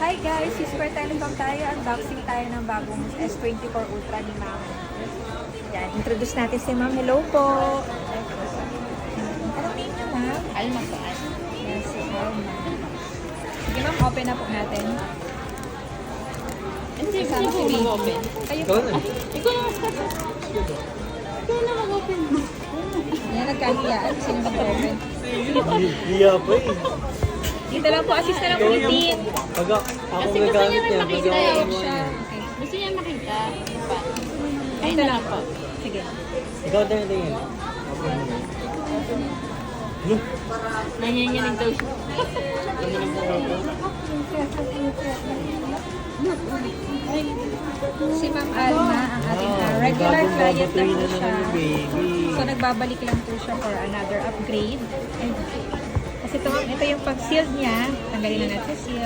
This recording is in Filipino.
Hi guys, Super Telecom tayo. Unboxing tayo ng bagong S24 Ultra ni Ma'am. Yan, introduce natin si Ma'am. Hello po. Anong name niyo, Ma'am? Alma po. Yes, si Alma. Sige Ma'am, open na po natin. Hindi, Kasama si Baby. mag-open. Kayo Ikaw po. na. Ikaw na mag-start. Ikaw na mag-open. Yan, nagkahiyaan. Sino mag-open? Iya pa eh. Dito lang po, assist na lang po ni Dean. Pag ako Kasi gusto gagamit niya rin niya, makita pag eh. ako Siya. Okay. Gusto niya makita. Ay, Ito na lang po. Sige. Ikaw din tingin. Open mo na. Ano? Nanyanyanig daw siya. Kami ng pagkako. Si Ma'am Alma, ang ating regular client lang po siya. So, nagbabalik lang po siya for another upgrade. Kasi ito yung pag-sealed niya. Tanggalin na natin yung seal.